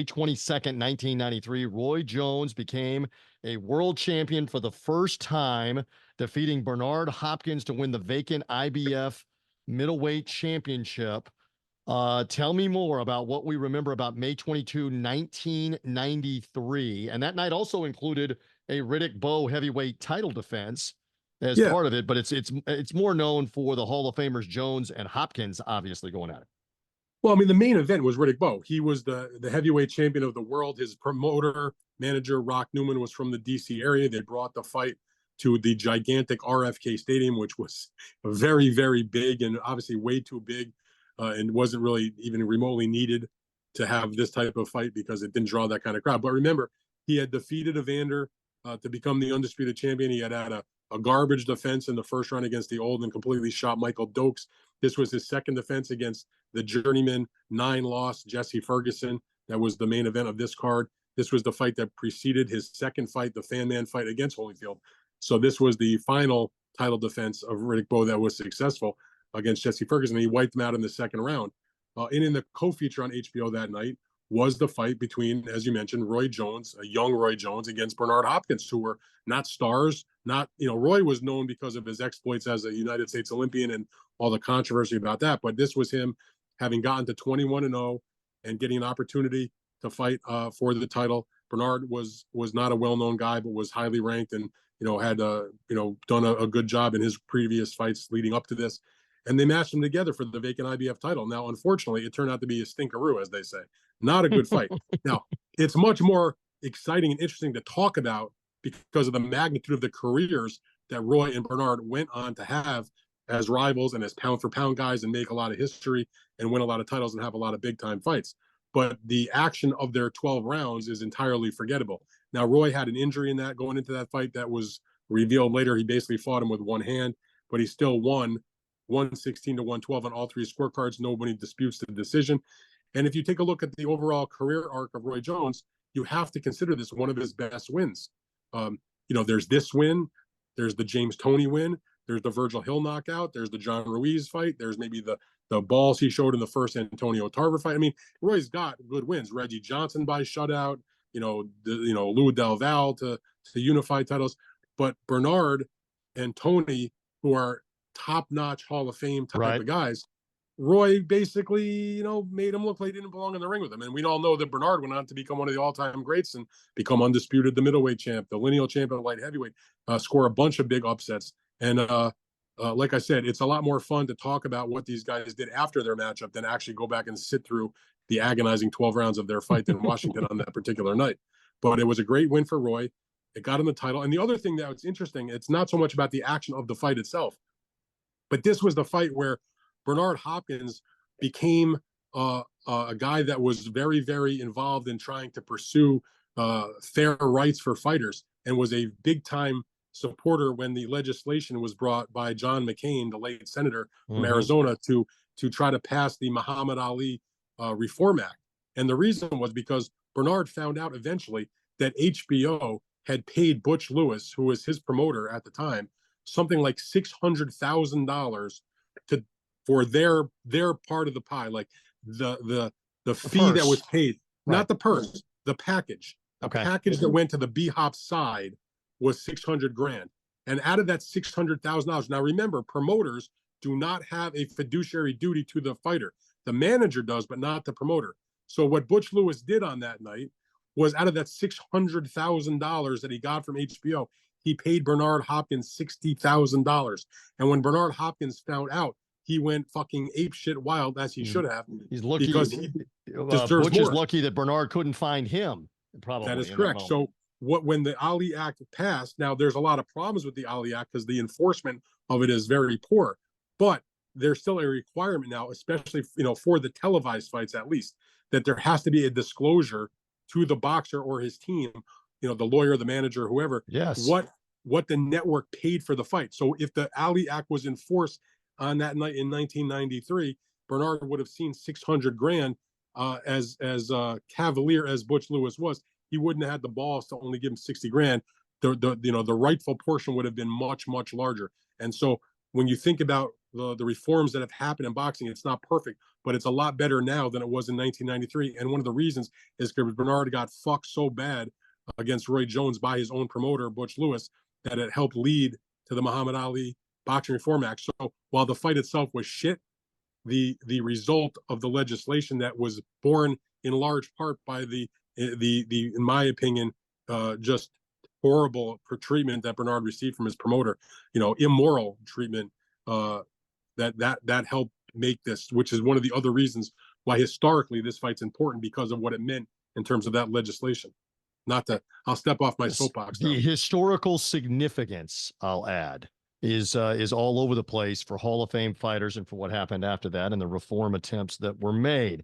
22nd, 1993, Roy Jones became a world champion for the first time, defeating Bernard Hopkins to win the vacant IBF middleweight championship. Tell me more about what we remember about May 22, 1993. And that night also included a Riddick Bowe heavyweight title defense as Yeah. part of it, but it's more known for the Hall of Famers Jones and Hopkins obviously going at it. Well, I mean, the main event was Riddick Bowe. He was the heavyweight champion of the world. His promoter, manager, Rock Newman, was from the D.C. area. They brought the fight to the gigantic RFK Stadium, which was very, very big and obviously way too big, and wasn't really even remotely needed to have this type of fight because it didn't draw that kind of crowd. But remember, he had defeated Evander to become the undisputed champion. He had a garbage defense in the first round against the old and completely shot Michael Dokes. This was his second defense against the journeyman 9-loss Jesse Ferguson. That was the main event of this card. This was the fight that preceded his second fight, the Fan Man fight against Holyfield. So this was the final title defense of Riddick Bowe that was successful against Jesse Ferguson. He wiped him out in the second round. And in the co-feature on HBO that night was the fight between, as you mentioned, Roy Jones, a young Roy Jones, against Bernard Hopkins, who were not stars. Not, Roy was known because of his exploits as a United States Olympian and all the controversy about that. But this was him having gotten to 21-0 and getting an opportunity to fight for the title. Bernard was not a well-known guy, but was highly ranked and, had, done a good job in his previous fights leading up to this. And they matched them together for the vacant IBF title. Now, unfortunately, it turned out to be a stinkeroo, as they say. Not a good fight. Now, it's much more exciting and interesting to talk about because of the magnitude of the careers that Roy and Bernard went on to have as rivals and as pound-for-pound guys and make a lot of history and win a lot of titles and have a lot of big-time fights. But the action of their 12 rounds is entirely forgettable. Now, Roy had an injury in that going into that fight that was revealed later. He basically fought him with one hand, but he still won 116 to 112 on all three scorecards. Nobody disputes the decision. And if you take a look at the overall career arc of Roy Jones, you have to consider this one of his best wins. There's this win, there's the James Toney win, there's the Virgil Hill knockout, there's the John Ruiz fight, there's maybe the balls he showed in the first Antonio Tarver fight. I mean, Roy's got good wins. Reggie Johnson by shutout, Lou Del Val to unified titles. But Bernard and Toney, who are top-notch Hall of Fame type of guys, Roy basically, made him look like he didn't belong in the ring with him. And we all know that Bernard went on to become one of the all-time greats and become undisputed the middleweight champ, the lineal champion of light heavyweight, score a bunch of big upsets. And like I said, it's a lot more fun to talk about what these guys did after their matchup than actually go back and sit through the agonizing 12 rounds of their fight in Washington on that particular night. But it was a great win for Roy. It got him the title. And the other thing that was interesting, it's not so much about the action of the fight itself, but this was the fight where Bernard Hopkins became a guy that was very, very involved in trying to pursue fair rights for fighters and was a big-time supporter when the legislation was brought by John McCain, the late senator from Arizona, to try to pass the Muhammad Ali Reform Act. And the reason was because Bernard found out eventually that HBO had paid Butch Lewis, who was his promoter at the time, something like $600,000 for their part of the pie, like the fee that was paid, not the purse, the package. The package that went to the B-Hop side was $600,000. And out of that $600,000, now remember, promoters do not have a fiduciary duty to the fighter. The manager does, but not the promoter. So what Butch Lewis did on that night was, out of that $600,000 that he got from HBO, he paid Bernard Hopkins $60,000. And when Bernard Hopkins found out, he went fucking apeshit wild, as he should have. He's lucky because he deserves Butch more. is lucky that Bernard couldn't find him. Probably that is correct. So when the Ali Act passed, now there's a lot of problems with the Ali Act because the enforcement of it is very poor. But there's still a requirement now, especially for the televised fights at least, that there has to be a disclosure to the boxer or his team, the lawyer, the manager, whoever, what the network paid for the fight. So if the Ali Act was enforced on that night in 1993, Bernard would have seen $600,000. As cavalier as Butch Lewis was, he wouldn't have had the balls to only give him $60,000. The rightful portion would have been much, much larger. And so when you think about the reforms that have happened in boxing, it's not perfect, but it's a lot better now than it was in 1993. And one of the reasons is because Bernard got fucked so bad against Roy Jones by his own promoter, Butch Lewis, that it helped lead to the Muhammad Ali Boxing Reform Act. So while the fight itself was shit, the result of the legislation that was born in large part by the in my opinion, just horrible treatment that Bernard received from his promoter, immoral treatment, that helped make this, which is one of the other reasons why historically this fight's important, because of what it meant in terms of that legislation. I'll step off my soapbox now. The historical significance, I'll add, is all over the place for Hall of Fame fighters and for what happened after that and the reform attempts that were made.